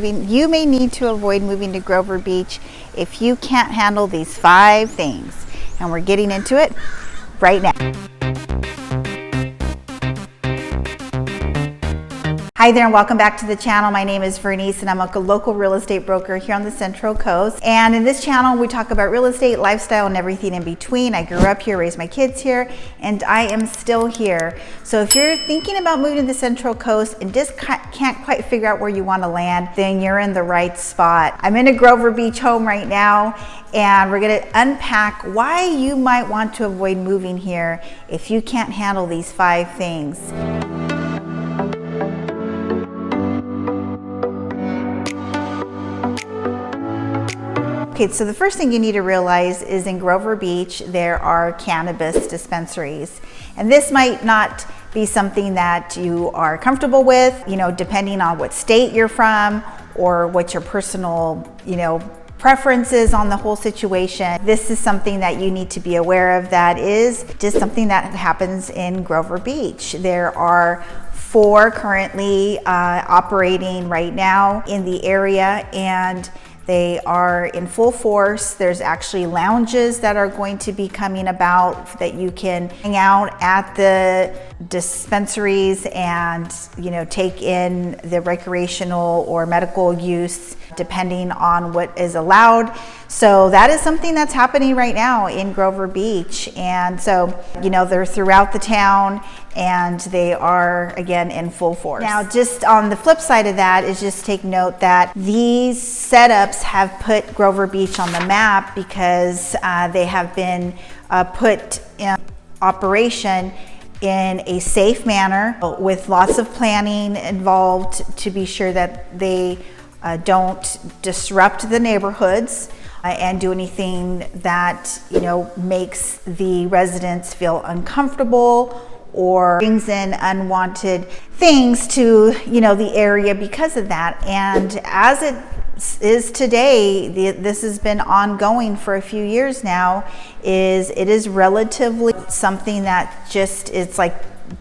You may need to avoid moving to Grover Beach if you can't handle these 5 things. And we're getting into it right now. Hi there and welcome back to the channel. My name is Verenice and I'm a local real estate broker here on the Central Coast. And in this channel, we talk about real estate, lifestyle, and everything in between. I grew up here, raised my kids here, and I am still here. So if you're thinking about moving to the Central Coast and just can't quite figure out where you want to land, then you're in the right spot. I'm in a Grover Beach home right now, and we're going to unpack why you might want to avoid moving here if you can't handle these 5 things. Okay, so the first thing you need to realize is in Grover Beach, there are cannabis dispensaries. And this might not be something that you are comfortable with, depending on what state you're from or what your personal, preferences on the whole situation. This is something that you need to be aware of. That is just something that happens in Grover Beach. There are 4 currently operating right now in the area, and they are in full force. There's actually lounges that are going to be coming about that you can hang out at the dispensaries and take in the recreational or medical use depending on what is allowed. So that is something that's happening right now in Grover Beach. And so, they're throughout the town and they are, again, in full force. Now, just on the flip side of that is just take note that these setups have put Grover Beach on the map because they have been put in operation in a safe manner with lots of planning involved to be sure that they don't disrupt the neighborhoods and do anything that makes the residents feel uncomfortable or brings in unwanted things to the area because of that. And as it is today, this has been ongoing for a few years now, it is relatively something that just, it's like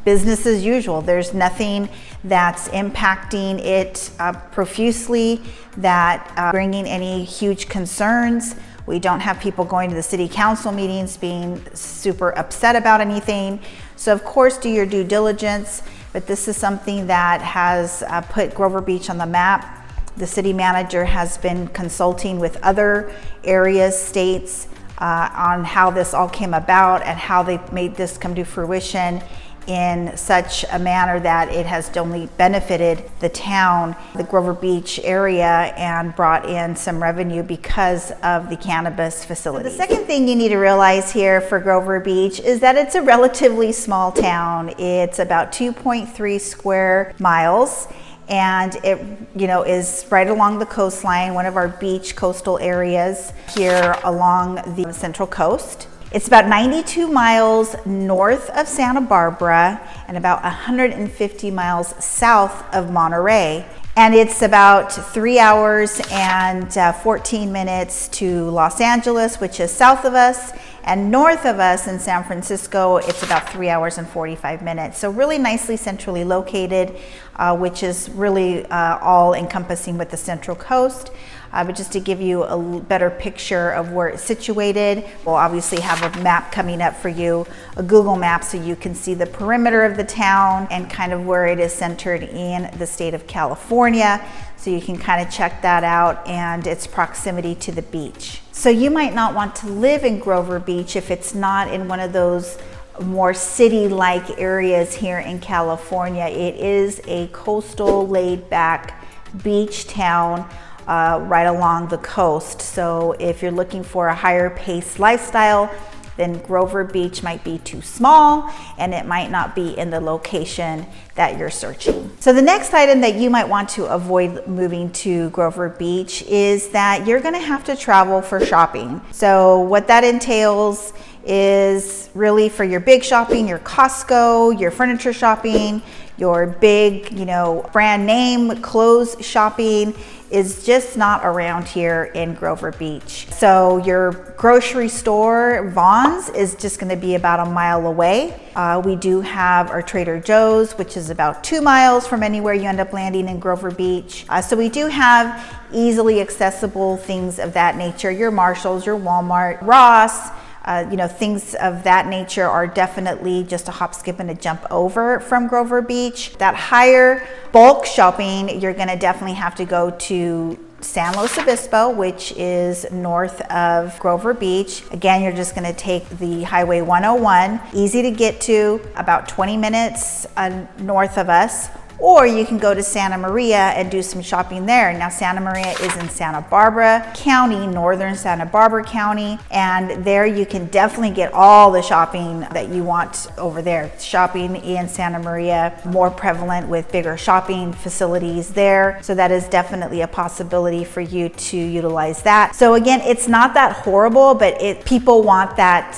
business as usual. There's nothing that's impacting it profusely, that bringing any huge concerns. We don't have people going to the city council meetings being super upset about anything. So of course, do your due diligence, but this is something that has put Grover Beach on the map. The city manager has been consulting with other areas, states, on how this all came about and how they made this come to fruition in such a manner that it has only benefited the town, the Grover Beach area, and brought in some revenue because of the cannabis facility. The second thing you need to realize here for Grover Beach is that it's a relatively small town. It's about 2.3 square miles. And it, is right along the coastline, one of our beach coastal areas here along the Central Coast. It's about 92 miles north of Santa Barbara and about 150 miles south of Monterey. And it's about 3 hours and 14 minutes to Los Angeles, which is south of us, and north of us in San Francisco, it's about 3 hours and 45 minutes. So really nicely centrally located, which is really all encompassing with the Central Coast. But just to give you a better picture of where it's situated, we'll obviously have a map coming up for you, a Google map, so you can see the perimeter of the town and kind of where it is centered in the state of California. So you can kind of check that out and its proximity to the beach. So you might not want to live in Grover Beach if it's not in one of those more city-like areas here in California. It is a coastal, laid-back beach town right along the coast. So if you're looking for a higher paced lifestyle, then Grover Beach might be too small and it might not be in the location that you're searching. So the next item that you might want to avoid moving to Grover Beach is that you're gonna have to travel for shopping. So what that entails is really for your big shopping, your Costco, your furniture shopping, your big, brand name clothes shopping is just not around here in Grover Beach. So your grocery store, Vaughn's, is just going to be about a mile away. We do have our Trader Joe's, which is about 2 miles from anywhere you end up landing in Grover Beach. So we do have easily accessible things of that nature. Your Marshalls, your Walmart, Ross, things of that nature are definitely just a hop, skip, and a jump over from Grover Beach. That higher bulk shopping, you're going to definitely have to go to San Luis Obispo, which is north of Grover Beach. Again, you're just going to take the Highway 101, easy to get to, about 20 minutes north of us. Or you can go to Santa Maria and do some shopping there. Now, Santa Maria is in Santa Barbara County, northern Santa Barbara County, and there you can definitely get all the shopping that you want over there. Shopping in Santa Maria, more prevalent with bigger shopping facilities there. So that is definitely a possibility for you to utilize that. So again, it's not that horrible, but people want that,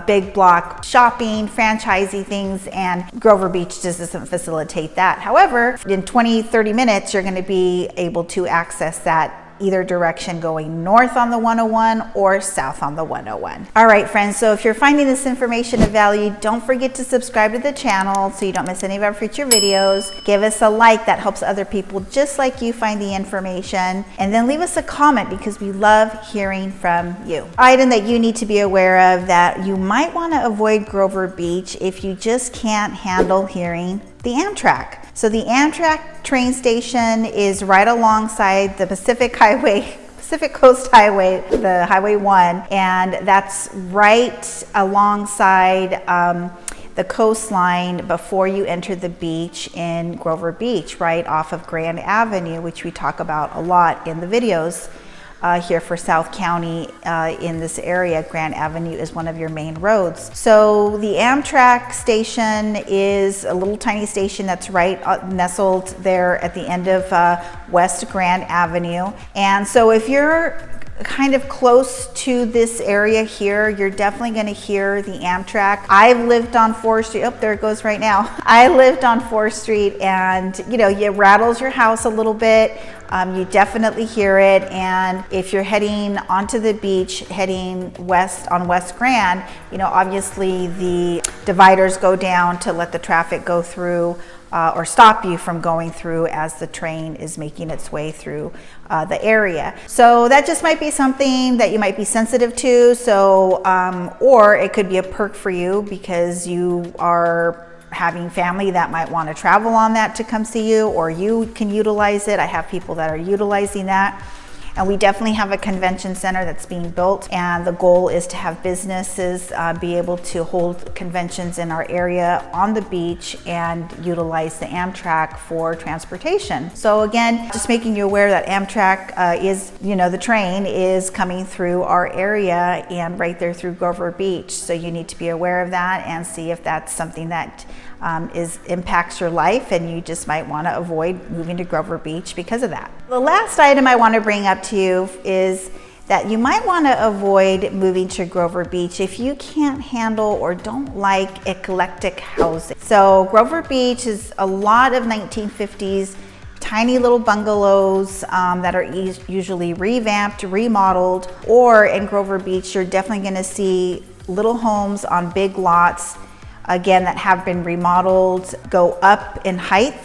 big block shopping, franchisey things, and Grover Beach just doesn't facilitate that. However, in 20-30 minutes, you're going to be able to access that either direction, going north on the 101 or south on the 101. All right, friends, so if you're finding this information of value, don't forget to subscribe to the channel so you don't miss any of our future videos. Give us a like, that helps other people just like you find the information. And then leave us a comment because we love hearing from you. Item that you need to be aware of that you might want to avoid Grover Beach if you just can't handle hearing the Amtrak. So the Amtrak train station is right alongside the Pacific Coast Highway, the Highway 1, and that's right alongside the coastline before you enter the beach in Grover Beach, right off of Grand Avenue, which we talk about a lot in the videos. Here for South County in this area, Grand Avenue is one of your main roads. So the Amtrak station is a little tiny station that's right nestled there at the end of West Grand Avenue. And so if you're kind of close to this area here, you're definitely going to hear the Amtrak. I've lived on 4th Street. Oh, there it goes right now. I lived on 4th Street, and it rattles your house a little bit. You definitely hear it. And if you're heading onto the beach, heading west on West Grand, obviously the dividers go down to let the traffic go through or stop you from going through as the train is making its way through the area. So that just might be something that you might be sensitive to. So, or it could be a perk for you because you are having family that might want to travel on that to come see you, or you can utilize it. I have people that are utilizing that. And we definitely have a convention center that's being built, and the goal is to have businesses be able to hold conventions in our area on the beach and utilize the Amtrak for transportation. So again, just making you aware that Amtrak is, the train is coming through our area and right there through Grover Beach. So you need to be aware of that and see if that's something that impacts your life, and you just might want to avoid moving to Grover Beach because of that. The last item I want to bring up to you is that you might want to avoid moving to Grover Beach if you can't handle or don't like eclectic housing. So Grover Beach is a lot of 1950s tiny little bungalows that are usually revamped, remodeled, or in Grover Beach you're definitely going to see little homes on big lots, again, that have been remodeled, go up in height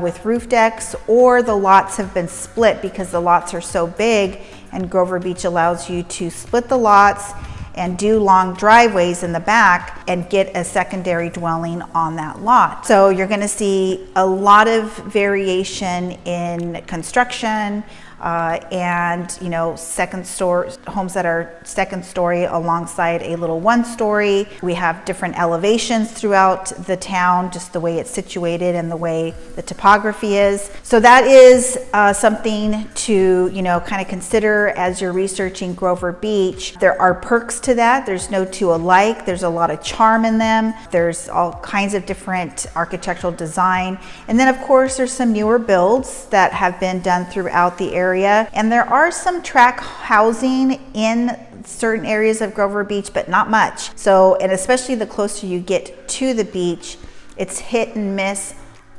with roof decks, or the lots have been split because the lots are so big, and Grover Beach allows you to split the lots and do long driveways in the back and get a secondary dwelling on that lot. So you're going to see a lot of variation in construction and second story homes that are second story alongside a little one story. We have different elevations throughout the town, just the way it's situated and the way the topography is. So that is something to kind of consider as you're researching Grover Beach. There are perks to that. There's no two alike. There's a lot of charm in them. There's all kinds of different architectural design, and then of course there's some newer builds that have been done throughout the area. And there are some tract housing in certain areas of Grover Beach, but not much. So, and especially the closer you get to the beach, it's hit and miss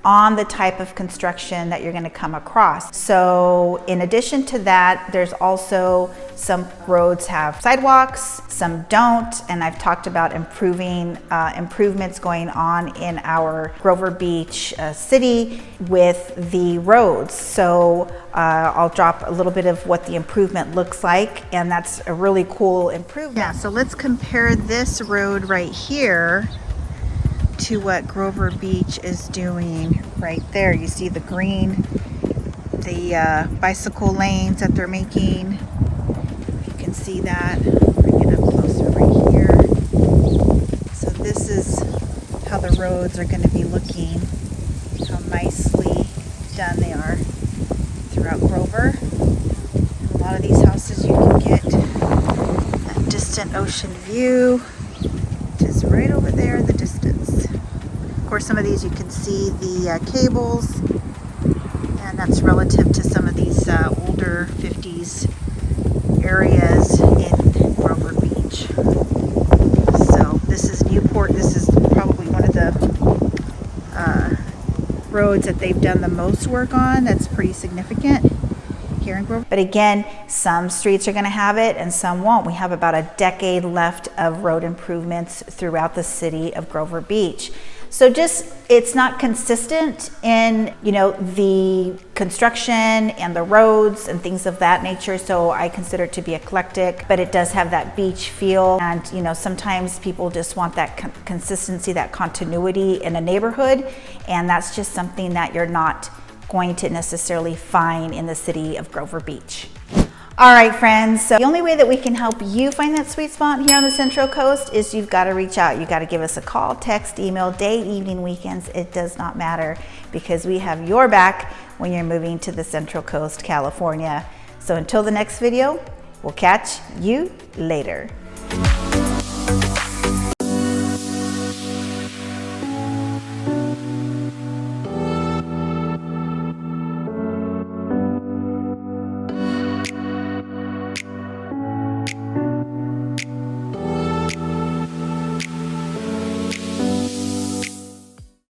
on the type of construction that you're going to come across. So in addition to that, there's also some roads have sidewalks, some don't, and I've talked about improvements going on in our Grover Beach city with the roads. So I'll drop a little bit of what the improvement looks like, and that's a really cool improvement. Yeah, so let's compare this road right here to what Grover Beach is doing right there. You see the green, the bicycle lanes that they're making. If you can see that, bring it up closer right here. So this is how the roads are going to be looking, how nicely done they are throughout Grover. A lot of these houses you can get that distant ocean view, just right over there in the distance. Of course, some of these you can see the cables, and that's relative to some of these older 50s areas in Grover Beach. So this is Newport. This is probably one of the roads that they've done the most work on. That's pretty significant here in Grover. But again, some streets are going to have it and some won't. We have about a decade left of road improvements throughout the city of Grover Beach. So just, it's not consistent in, you know, the construction and the roads and things of that nature. So I consider it to be eclectic, but it does have that beach feel. And, you know, sometimes people just want that consistency, that continuity in a neighborhood. And that's just something that you're not going to necessarily find in the city of Grover Beach. All right, friends, so the only way that we can help you find that sweet spot here on the Central Coast is you've got to reach out. You got to give us a call, text, email, day, evening, weekends. It does not matter, because we have your back when you're moving to the Central Coast, California. So until the next video, we'll catch you later.